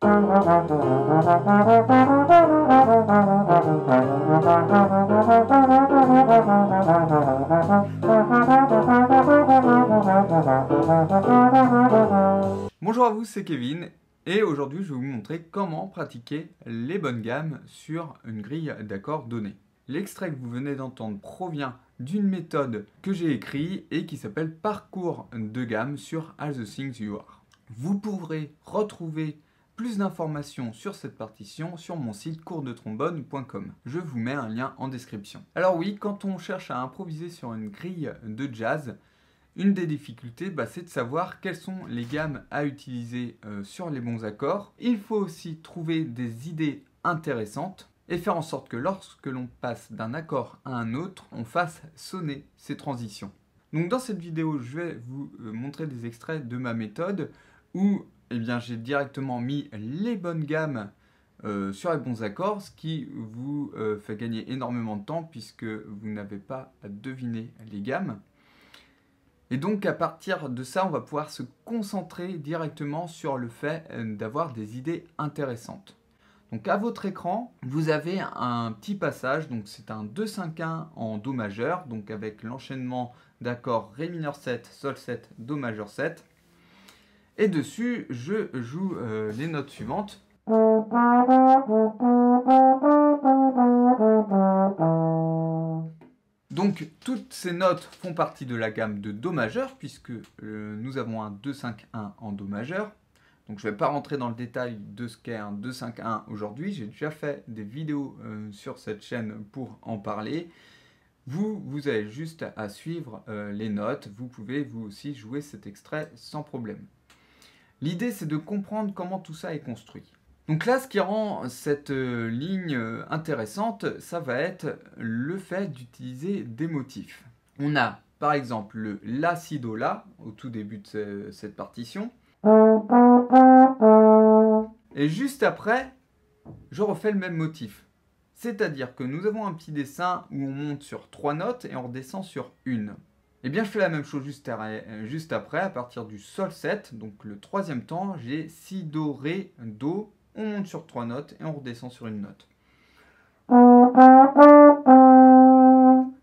Bonjour à vous, c'est Kevin et aujourd'hui je vais vous montrer comment pratiquer les bonnes gammes sur une grille d'accords donnée. L'extrait que vous venez d'entendre provient d'une méthode que j'ai écrite et qui s'appelle Parcours de gamme sur All the Things You Are. Vous pourrez retrouver plus d'informations sur cette partition sur mon site coursdetrombone.com. Je vous mets un lien en description. Alors oui, quand on cherche à improviser sur une grille de jazz, une des difficultés, c'est de savoir quelles sont les gammes à utiliser sur les bons accords. Il faut aussi trouver des idées intéressantes et faire en sorte que lorsque l'on passe d'un accord à un autre, on fasse sonner ces transitions. Donc dans cette vidéo, je vais vous montrer des extraits de ma méthode où j'ai directement mis les bonnes gammes sur les bons accords, ce qui vous fait gagner énormément de temps puisque vous n'avez pas à deviner les gammes. Et donc à partir de ça, on va pouvoir se concentrer directement sur le fait d'avoir des idées intéressantes. Donc à votre écran, vous avez un petit passage, donc c'est un 2-5-1 en Do majeur, donc avec l'enchaînement d'accords Ré mineur 7, Sol 7, Do majeur 7. Et dessus, je joue les notes suivantes. Donc toutes ces notes font partie de la gamme de Do majeur puisque nous avons un 2-5-1 en Do majeur. Donc je ne vais pas rentrer dans le détail de ce qu'est un 2-5-1 aujourd'hui. J'ai déjà fait des vidéos sur cette chaîne pour en parler. Vous avez juste à suivre les notes. Vous pouvez vous aussi jouer cet extrait sans problème. L'idée c'est de comprendre comment tout ça est construit. Donc là, ce qui rend cette ligne intéressante, ça va être le fait d'utiliser des motifs. On a par exemple le La, Si, Do, La au tout début de cette partition. Et juste après, je refais le même motif. C'est-à-dire que nous avons un petit dessin où on monte sur 3 notes et on redescend sur une. Et bien je fais la même chose juste après, à partir du Sol 7, donc le troisième temps, j'ai Si, Do, Ré, Do. On monte sur 3 notes et on redescend sur une note.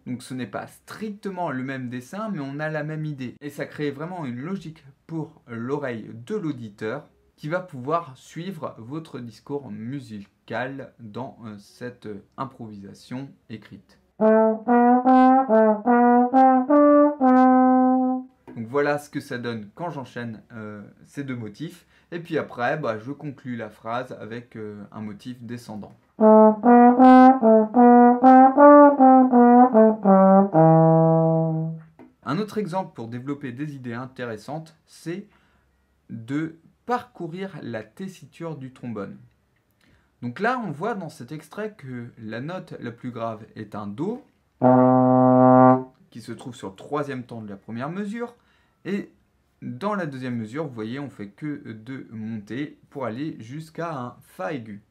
Donc ce n'est pas strictement le même dessin, mais on a la même idée. Et ça crée vraiment une logique pour l'oreille de l'auditeur qui va pouvoir suivre votre discours musical dans cette improvisation écrite. Donc voilà ce que ça donne quand j'enchaîne ces deux motifs. Et puis après, je conclus la phrase avec un motif descendant. Un autre exemple pour développer des idées intéressantes, c'est de parcourir la tessiture du trombone. Donc là, on voit dans cet extrait que la note la plus grave est un Do, qui se trouve sur le troisième temps de la première mesure. Et dans la deuxième mesure, vous voyez, on fait que de monter pour aller jusqu'à un Fa aigu.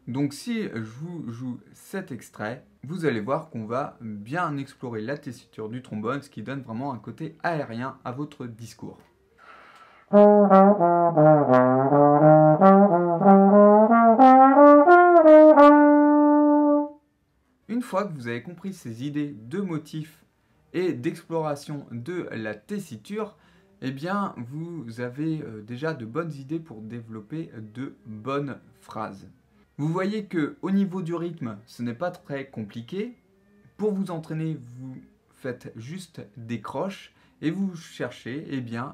Donc si je vous joue cet extrait, vous allez voir qu'on va bien explorer la tessiture du trombone, ce qui donne vraiment un côté aérien à votre discours. Une fois que vous avez compris ces idées de motifs et d'exploration de la tessiture, vous avez déjà de bonnes idées pour développer de bonnes phrases. Vous voyez qu'au niveau du rythme, ce n'est pas très compliqué. Pour vous entraîner, vous faites juste des croches et vous cherchez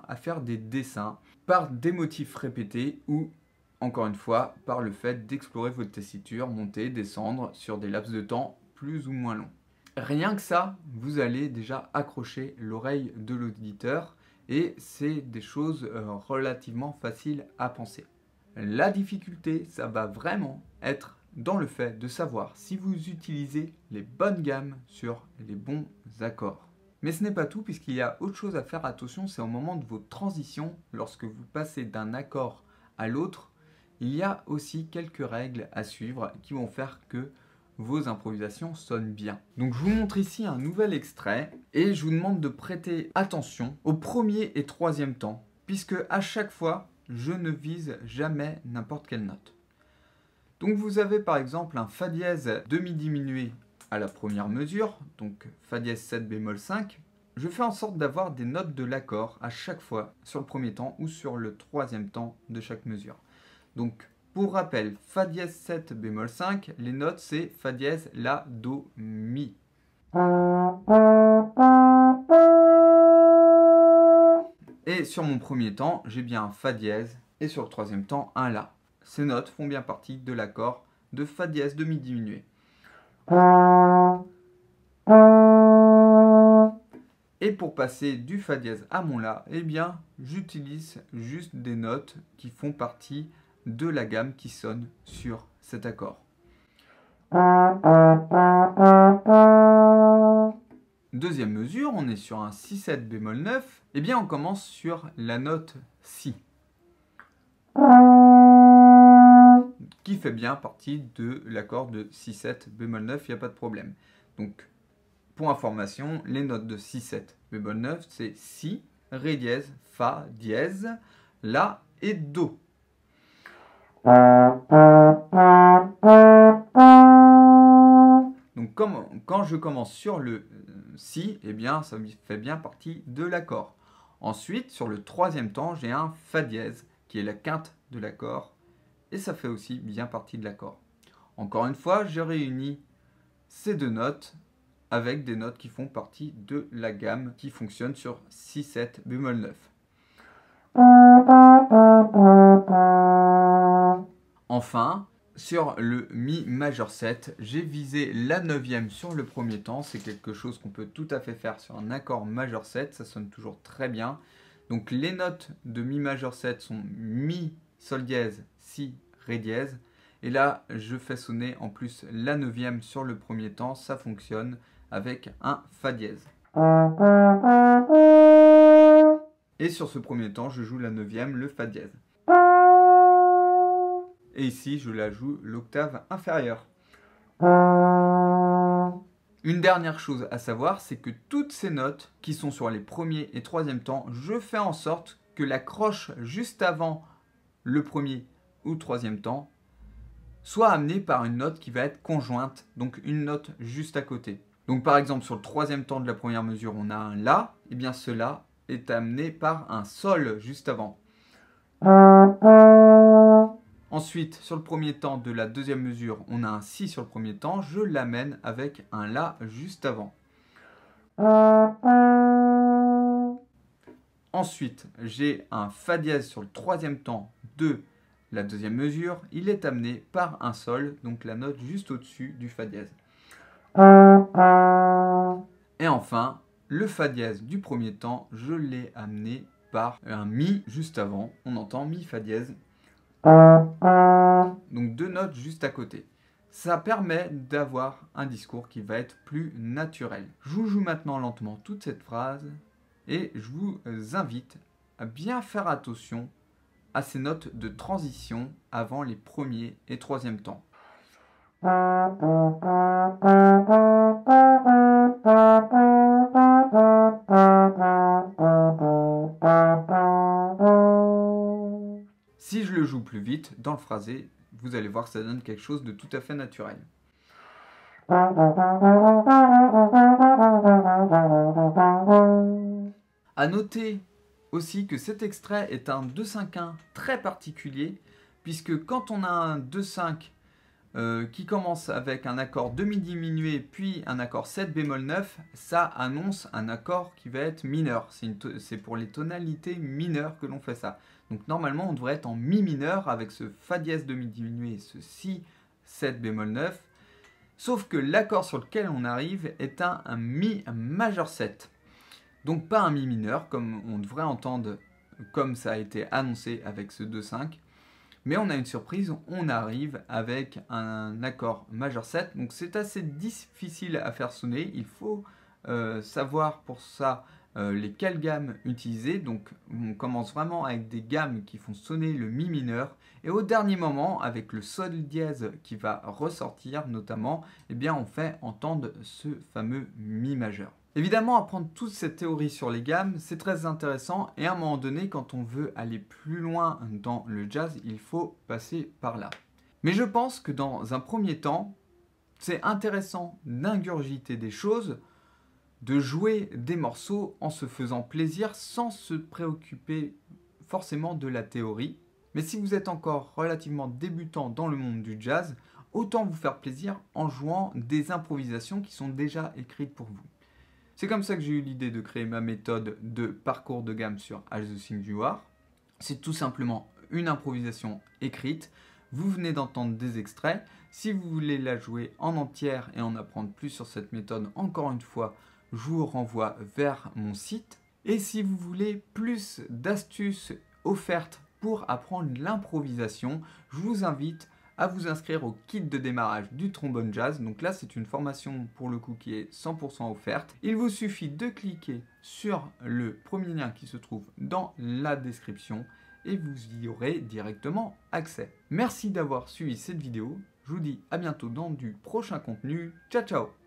à faire des dessins par des motifs répétés ou, encore une fois, par le fait d'explorer votre tessiture, monter, descendre sur des laps de temps plus ou moins longs. Rien que ça, vous allez déjà accrocher l'oreille de l'auditeur et c'est des choses relativement faciles à penser. La difficulté, ça va vraiment être dans le fait de savoir si vous utilisez les bonnes gammes sur les bons accords. Mais ce n'est pas tout puisqu'il y a autre chose à faire attention, c'est au moment de vos transitions, lorsque vous passez d'un accord à l'autre, il y a aussi quelques règles à suivre qui vont faire que vos improvisations sonnent bien. Donc je vous montre ici un nouvel extrait et je vous demande de prêter attention au premier et troisième temps. puisque à chaque fois, je ne vise jamais n'importe quelle note. Donc vous avez par exemple un Fa dièse demi-diminué à la première mesure, donc Fa dièse 7 bémol 5. Je fais en sorte d'avoir des notes de l'accord à chaque fois sur le premier temps ou sur le troisième temps de chaque mesure. Donc pour rappel, Fa dièse 7 bémol 5, les notes c'est Fa dièse, La, Do, Mi. Et sur mon premier temps, j'ai bien un Fa dièse et sur le troisième temps, un La. Ces notes font bien partie de l'accord de Fa dièse demi-diminué. Et pour passer du Fa dièse à mon La, eh bien, j'utilise juste des notes qui font partie de la gamme qui sonne sur cet accord. Deuxième mesure, on est sur un Si7 bémol 9, eh bien on commence sur la note Si, qui fait bien partie de l'accord de Si7 bémol 9, il n'y a pas de problème. Donc, pour information, les notes de Si7 bémol 9, c'est Si, Ré dièse, Fa dièse, La et Do. Donc quand je commence sur le Si, eh bien ça fait bien partie de l'accord. Ensuite, sur le troisième temps, j'ai un Fa dièse, qui est la quinte de l'accord, et ça fait aussi bien partie de l'accord. Encore une fois, je réunis ces deux notes avec des notes qui font partie de la gamme qui fonctionne sur Si7 bémol 9. Enfin, sur le Mi majeur 7, j'ai visé la neuvième sur le premier temps. C'est quelque chose qu'on peut tout à fait faire sur un accord majeur 7. Ça sonne toujours très bien. Donc les notes de Mi majeur 7 sont Mi, Sol dièse, Si, Ré dièse. Et là, je fais sonner en plus la neuvième sur le premier temps. Ça fonctionne avec un Fa dièse. Et sur ce premier temps, je joue la neuvième, le Fa dièse. Et ici, je la joue l'octave inférieure. Une dernière chose à savoir, c'est que toutes ces notes qui sont sur les premiers et troisième temps, je fais en sorte que la croche juste avant le premier ou troisième temps soit amenée par une note qui va être conjointe, donc une note juste à côté. Donc par exemple, sur le troisième temps de la première mesure, on a un La, et bien ce La est amené par un Sol juste avant. Ensuite, sur le premier temps de la deuxième mesure, on a un Si sur le premier temps, je l'amène avec un La juste avant. Ensuite, j'ai un Fa dièse sur le troisième temps de la deuxième mesure, il est amené par un Sol, donc la note juste au-dessus du Fa dièse. Et enfin, le Fa dièse du premier temps, je l'ai amené par un Mi juste avant, on entend Mi Fa dièse. Donc deux notes juste à côté. Ça permet d'avoir un discours qui va être plus naturel. Je vous joue maintenant lentement toute cette phrase et je vous invite à bien faire attention à ces notes de transition avant les premiers et troisième temps. Si je le joue plus vite, dans le phrasé, vous allez voir que ça donne quelque chose de tout à fait naturel. À noter aussi que cet extrait est un 2-5-1 très particulier, puisque quand on a un 2-5 qui commence avec un accord demi-diminué puis un accord 7 bémol 9, ça annonce un accord qui va être mineur. C'est pour les tonalités mineures que l'on fait ça. Donc normalement on devrait être en Mi mineur avec ce Fa dièse demi-diminué et ce Si 7 bémol 9. Sauf que l'accord sur lequel on arrive est un Mi majeur 7. Donc pas un Mi mineur comme on devrait entendre comme ça a été annoncé avec ce 2-5. Mais on a une surprise, on arrive avec un accord majeur 7. Donc c'est assez difficile à faire sonner. Il faut savoir pour ça lesquelles gammes utiliser. Donc on commence vraiment avec des gammes qui font sonner le Mi mineur. Et au dernier moment, avec le Sol dièse qui va ressortir notamment, eh bien on fait entendre ce fameux Mi majeur. Évidemment, apprendre toute cette théorie sur les gammes, c'est très intéressant et à un moment donné, quand on veut aller plus loin dans le jazz, il faut passer par là. Mais je pense que dans un premier temps, c'est intéressant d'ingurgiter des choses, de jouer des morceaux en se faisant plaisir sans se préoccuper forcément de la théorie. Mais si vous êtes encore relativement débutant dans le monde du jazz, autant vous faire plaisir en jouant des improvisations qui sont déjà écrites pour vous. C'est comme ça que j'ai eu l'idée de créer ma méthode de parcours de gamme sur As the Things You Are. C'est tout simplement une improvisation écrite. Vous venez d'entendre des extraits. Si vous voulez la jouer en entière et en apprendre plus sur cette méthode, encore une fois, je vous renvoie vers mon site. Et si vous voulez plus d'astuces offertes pour apprendre l'improvisation, je vous invite à vous inscrire au kit de démarrage du trombone jazz. Donc là, c'est une formation pour le coup qui est 100% offerte. Il vous suffit de cliquer sur le premier lien qui se trouve dans la description et vous y aurez directement accès. Merci d'avoir suivi cette vidéo. Je vous dis à bientôt dans du prochain contenu. Ciao, ciao!